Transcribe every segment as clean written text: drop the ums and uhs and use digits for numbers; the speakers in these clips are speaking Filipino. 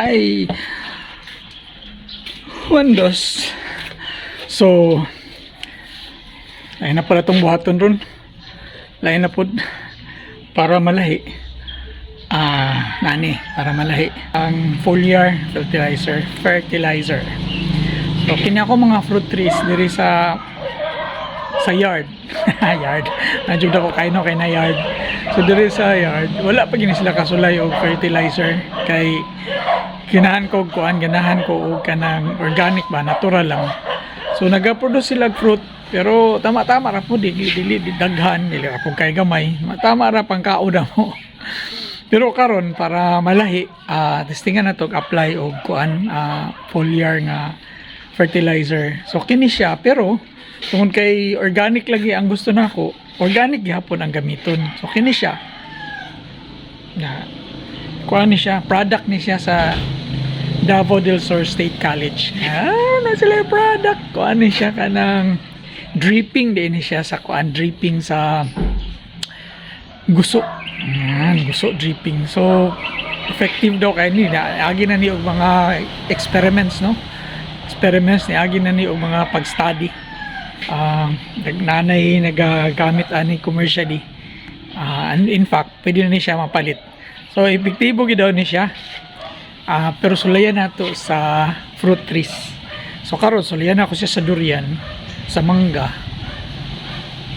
ay wandos. So lain na pala itong buhaton ron, lain na po para malahi para malahi ang foliar fertilizer. So kini ako mga fruit trees diri sa yard. Yard, nadyog ako kay na yard. So diri sa yard wala pa gini sila kasulay og fertilizer, kay ganahan ko og kanang organic ba, natural lang. So nagaproduce sila fruit, pero tama-tama ra po dili daghan, dili ra po kay gamay, tama ra pang kaoda mo. Pero karon para malahi, testingan na to apply og foliar nga fertilizer. So kini siya, pero tungod kay organic lagi ang gusto nako, organic gyapon ang gamiton. So kini siya ni siya, product ni siya sa Davao del Sur State College. Na sila yung product. Ni siya kanang dripping din siya sa dripping sa guso. Guso dripping. So effective daw kay ni. Agi na ni og mga experiments, no? Experiments ni agi na ni og mga pag-study. Nagnanay nagagamit ani commercially. And in fact, pwede na ni siya mapalit. So epektibo gid daw ni siya. Pero sulayan nato sa fruit trees. So karon sulayan ako siya sa durian, sa mangga,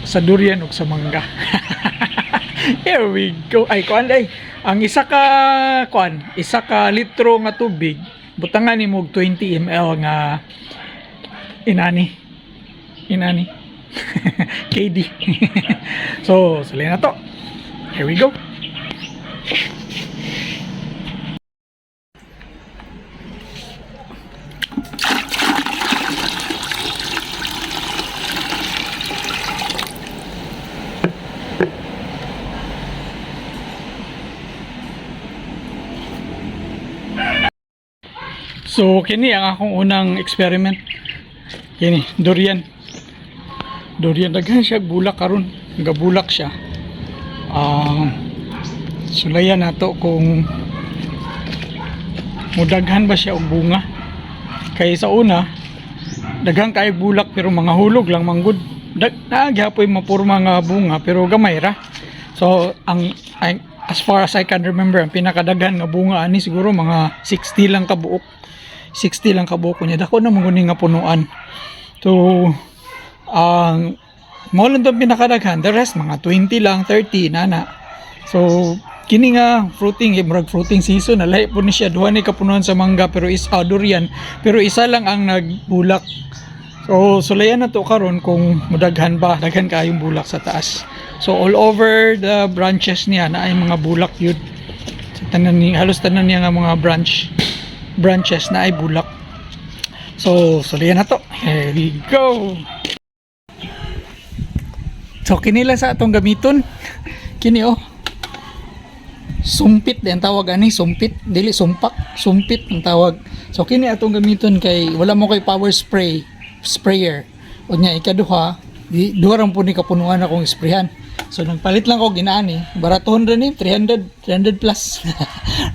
sa durian ug sa mangga. Here we go. Ay kuan day. Ang isa ka litro nga tubig, butangan nimo og 20 ml nga inani. KD. So sulayan nato. Here we go. So kini ang akong unang experiment. Kini durian daghan siya bulak karon, gabulak siya. Sulayan nato kung mudaghan ba siya og bunga. Kay sa una daghan kay bulak pero mga hulog lang manggod. Nagyapoy mapurma nga bunga pero gamay ra. So as far as I can remember, ang pinakadaghan nga bunga ani siguro mga 60 lang kabuok. 60 lang kabuok niya. Dako na manguni nga punuan. So mo lang itong pinakadaghan. The rest mga 20 lang, 30 nana. So kini nga fruiting season, nalahi po ni siya. Duha ni kapunuan sa mangga pero durian, pero isa lang ang nagbulak. So sulayan na to karon kung mudaghan ba, daghan kayong bulak sa taas. So all over the branches niya na ay mga bulak yun. So, halos tanan niya nga mga branches na ay bulak. So sulayan na to. Here we go. So kinila sa atong gamiton. Kini sumpit din tawag ani, sumpit dili sumpak, sumpit ang tawag. So kini atong gamiton kay wala mo kay power sprayer. Unya ikaduha, duha ra po ni kapunuan akong isprehan. So nagpalit lang ko ginaani, baratohon ra ni 300 plus.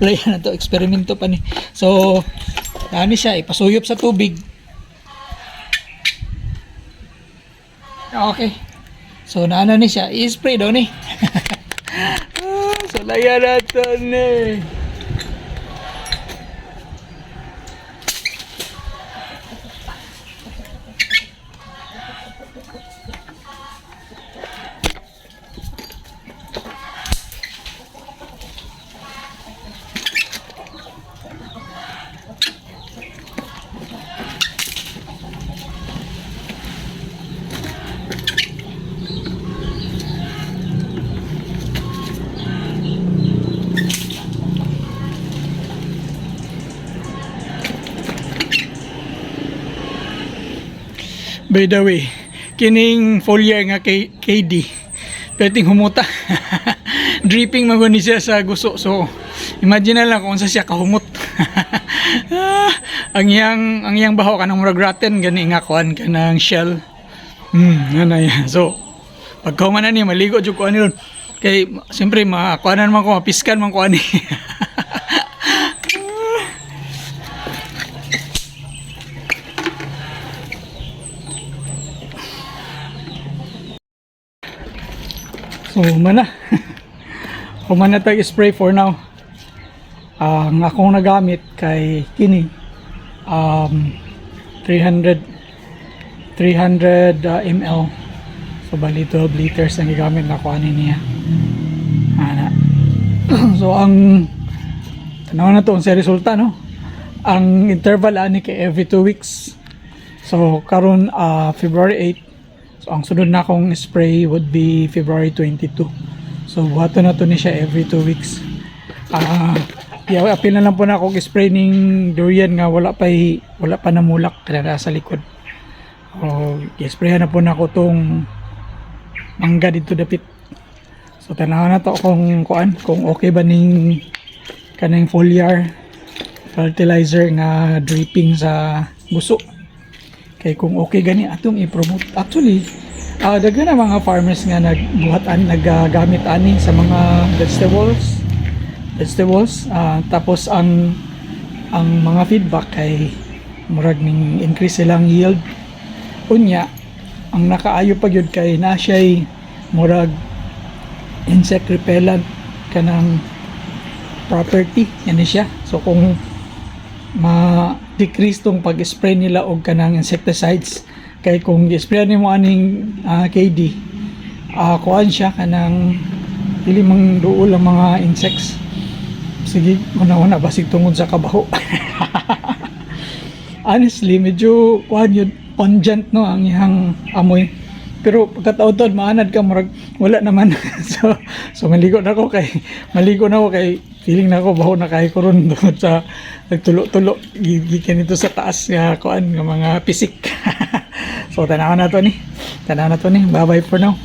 Layan na to, eksperimento pa ni. So ani siya ipasuyop sa tubig. Okay. So naana ni siya, i-spray daw ni. So layan natin ni. By the way, kining foliar nga KD pwedeng humuta. Dripping maguni siya sa guso. So imagine na lang kung sa siya kahumot. ang iyang baho kanang murag rotten gani nga kuan kanang shell. Ano yan. So pagkahuman na niya maligo jud ko ani ron. Kay siyempre makuanan man ko, mapiskan man ko ani. So mana. Humana tag spray for now. Ang akong nagamit kay kini 300 ml. So bali 12 liters ang gigamit na ko ani niya. Ana. So ang tanaw na to sa resulta no. Ang interval ani kay every 2 weeks. So karon February 8. So ang sunod na akong spray would be February 22. So buhato na to ni siya every 2 weeks. Apil na lang po na ako spray ning durian nga wala pa namulak kada sa likod. O i-sprayan na po na ako tong mangga dito dapit. So tanaw na to kung okay ba ning kanang foliar fertilizer nga dripping sa buso. Kay kung okay gani atong i-promote. Actually, daghan na mga farmers nga naggamit ani sa mga vegetables. Tapos ang mga feedback kay murag ning increase silang yield. Unya, ang nakaayo pa gyud kay na siya'y murag insect repellent kanang property yan siya. So kung ma-decrease tong pag-spray nila og kanang insecticides kay kung i-spray nimo aning KD kuan siya kanang dili mang duol ang mga insects. Sige, una basig tungod sa kabaho. Honestly, medyo kuan yun pungent no ang ihang amoy. Pero pagkataon-taon maanad ka murag wala naman. so maligo na ako kay feeling na ako baho na kay kuron doon sa nagtulo-tulo gikan ito sa taas nga kuan nga mga pisik. So tanaw na to ni. Bye bye for now.